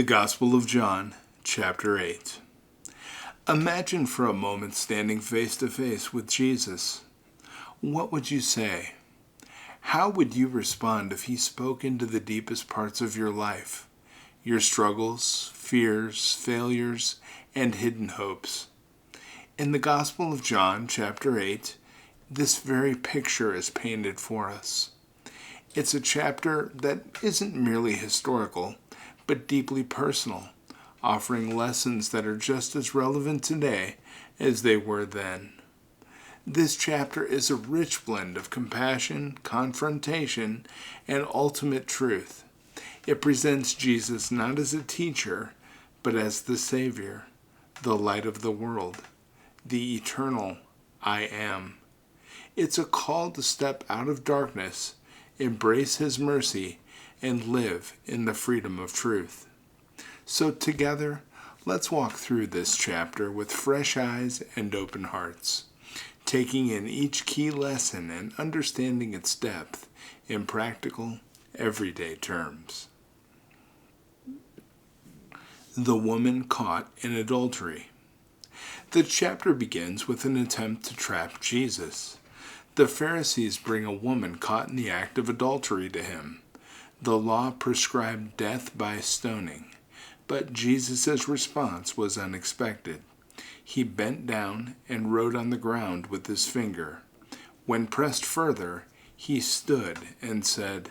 The Gospel of John, chapter 8. Imagine for a moment standing face to face with Jesus. What would you say? How would you respond if he spoke into the deepest parts of your life? Your struggles, fears, failures, and hidden hopes. In the Gospel of John, chapter 8, this very picture is painted for us. It's a chapter that isn't merely historical, but deeply personal, offering lessons that are just as relevant today as they were then. This chapter is a rich blend of compassion, confrontation, and ultimate truth. It presents Jesus not as a teacher, but as the Savior, the light of the world, the eternal I Am. It's a call to step out of darkness, embrace His mercy, and live in the freedom of truth. So together, let's walk through this chapter with fresh eyes and open hearts, taking in each key lesson and understanding its depth in practical, everyday terms. The woman caught in adultery. The chapter begins with an attempt to trap Jesus. The Pharisees bring a woman caught in the act of adultery to him. The law prescribed death by stoning, but Jesus' response was unexpected. He bent down and wrote on the ground with his finger. When pressed further, he stood and said,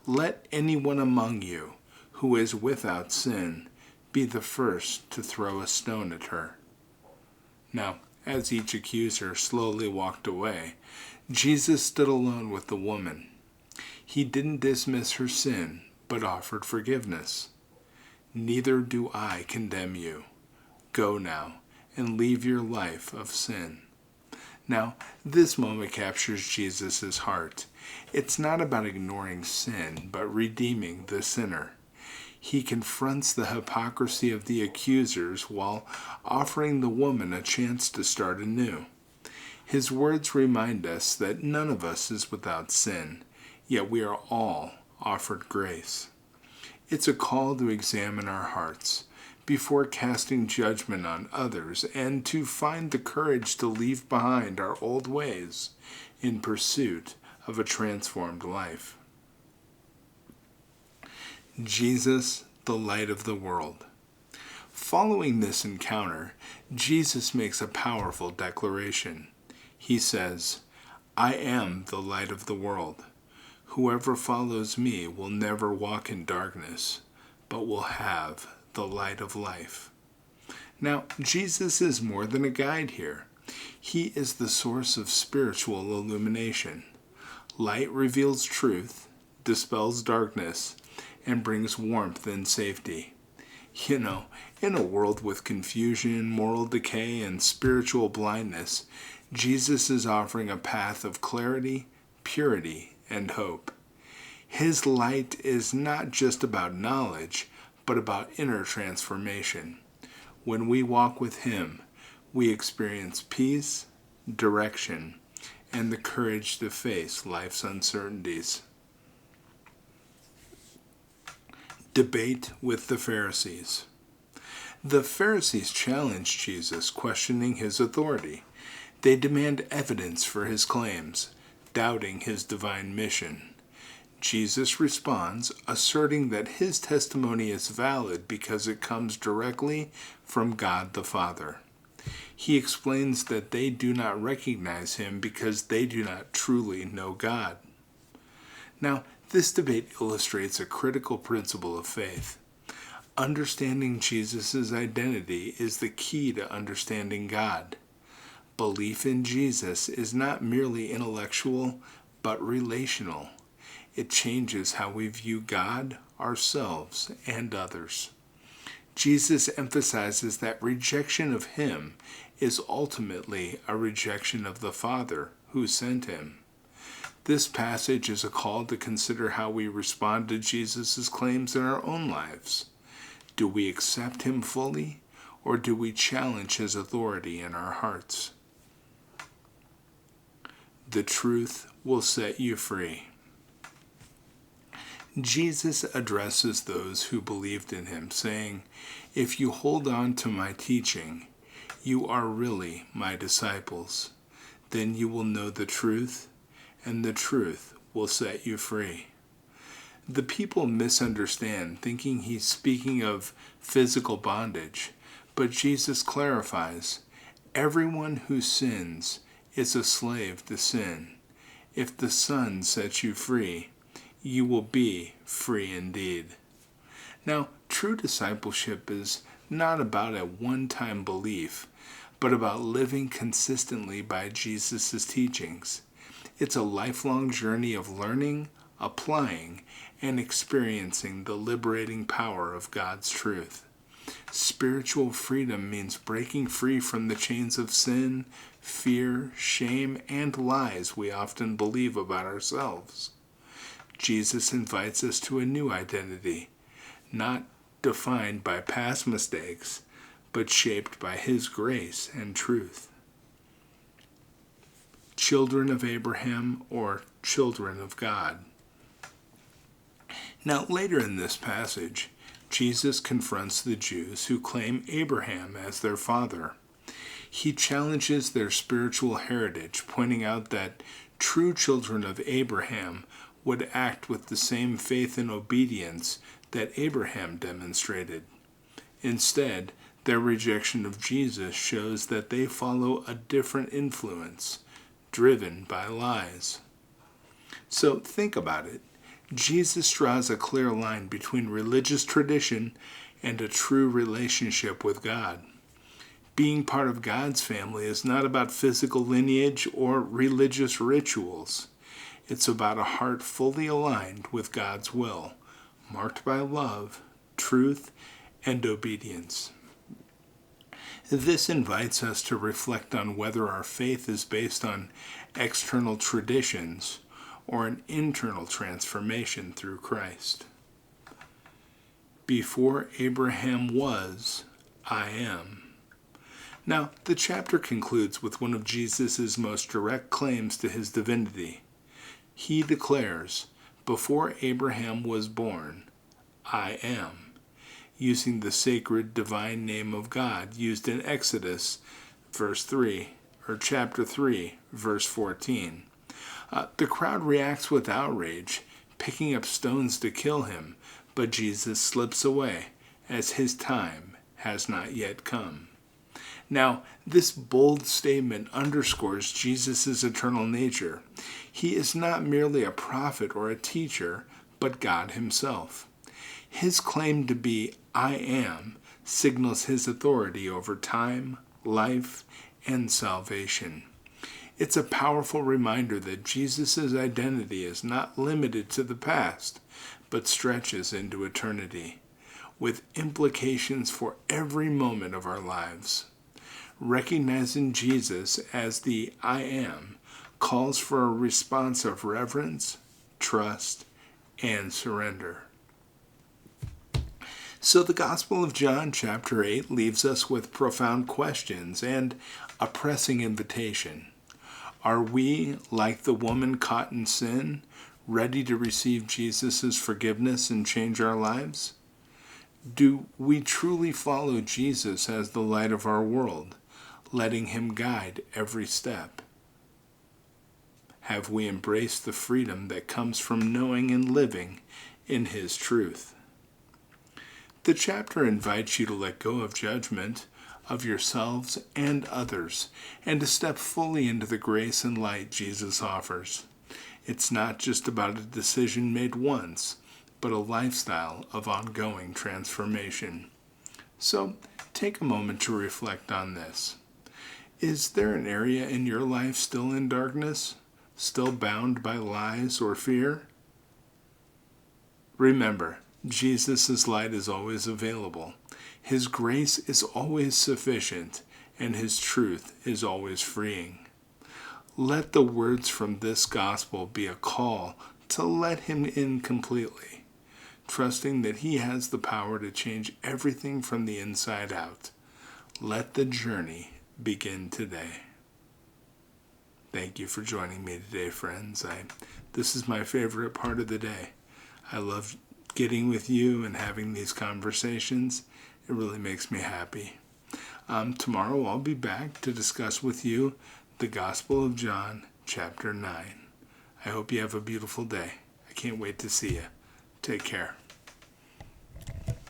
"Let anyone among you who is without sin be the first to throw a stone at her." Now, as each accuser slowly walked away, Jesus stood alone with the woman. He didn't dismiss her sin, but offered forgiveness. "Neither do I condemn you. Go now and leave your life of sin." Now, this moment captures Jesus' heart. It's not about ignoring sin, but redeeming the sinner. He confronts the hypocrisy of the accusers while offering the woman a chance to start anew. His words remind us that none of us is without sin, yet we are all offered grace. It's a call to examine our hearts before casting judgment on others and to find the courage to leave behind our old ways in pursuit of a transformed life. Jesus, the light of the world. Following this encounter, Jesus makes a powerful declaration. He says, "I am the light of the world. Whoever follows me will never walk in darkness, but will have the light of life." Now, Jesus is more than a guide here. He is the source of spiritual illumination. Light reveals truth, dispels darkness, and brings warmth and safety. In a world with confusion, moral decay, and spiritual blindness, Jesus is offering a path of clarity, purity, and hope. His light is not just about knowledge, but about inner transformation. When we walk with Him, we experience peace, direction, and the courage to face life's uncertainties. Debate with the Pharisees. The Pharisees challenge Jesus, questioning His authority. They demand evidence for His claims, doubting His divine mission. Jesus responds, asserting that His testimony is valid because it comes directly from God the Father. He explains that they do not recognize Him because they do not truly know God. Now, this debate illustrates a critical principle of faith. Understanding Jesus' identity is the key to understanding God. Belief in Jesus is not merely intellectual, but relational. It changes how we view God, ourselves, and others. Jesus emphasizes that rejection of Him is ultimately a rejection of the Father who sent Him. This passage is a call to consider how we respond to Jesus' claims in our own lives. Do we accept Him fully, or do we challenge His authority in our hearts? The truth will set you free. Jesus addresses those who believed in him, saying, "If you hold on to my teaching, you are really my disciples. Then you will know the truth, and the truth will set you free." The people misunderstand, thinking he's speaking of physical bondage, but Jesus clarifies, everyone who sins is a slave to sin. If the Son sets you free, you will be free indeed. Now, true discipleship is not about a one-time belief, but about living consistently by Jesus' teachings. It's a lifelong journey of learning, applying, and experiencing the liberating power of God's truth. Spiritual freedom means breaking free from the chains of sin, fear, shame, and lies we often believe about ourselves. Jesus invites us to a new identity, not defined by past mistakes, but shaped by his grace and truth. Children of Abraham or children of God. Now, later in this passage, Jesus confronts the Jews who claim Abraham as their father. He challenges their spiritual heritage, pointing out that true children of Abraham would act with the same faith and obedience that Abraham demonstrated. Instead, their rejection of Jesus shows that they follow a different influence, driven by lies. So think about it. Jesus draws a clear line between religious tradition and a true relationship with God. Being part of God's family is not about physical lineage or religious rituals. It's about a heart fully aligned with God's will, marked by love, truth, and obedience. This invites us to reflect on whether our faith is based on external traditions or an internal transformation through Christ. Before Abraham was, I am. Now, the chapter concludes with one of Jesus' most direct claims to his divinity. He declares, "Before Abraham was born, I am," using the sacred divine name of God used in Exodus chapter 3, verse 14. The crowd reacts with outrage, picking up stones to kill him, but Jesus slips away, as his time has not yet come. Now, this bold statement underscores Jesus' eternal nature. He is not merely a prophet or a teacher, but God himself. His claim to be I am signals his authority over time, life, and salvation. It's a powerful reminder that Jesus' identity is not limited to the past, but stretches into eternity, with implications for every moment of our lives. Recognizing Jesus as the I am calls for a response of reverence, trust, and surrender. So the Gospel of John chapter 8 leaves us with profound questions and a pressing invitation. Are we, like the woman caught in sin, ready to receive Jesus' forgiveness and change our lives? Do we truly follow Jesus as the light of our world, letting him guide every step? Have we embraced the freedom that comes from knowing and living in his truth? The chapter invites you to let go of judgment of yourselves and others, and to step fully into the grace and light Jesus offers. It's not just about a decision made once, but a lifestyle of ongoing transformation. So, take a moment to reflect on this. Is there an area in your life still in darkness, still bound by lies or fear? Remember, Jesus' light is always available. His grace is always sufficient, and his truth is always freeing. Let the words from this gospel be a call to let him in completely, trusting that he has the power to change everything from the inside out. Let the journey begin today. Thank you for joining me today, friends. This is my favorite part of the day. I love getting with you and having these conversations. It really makes me happy. Tomorrow I'll be back to discuss with you the Gospel of John, chapter 9. I hope you have a beautiful day. I can't wait to see you. Take care.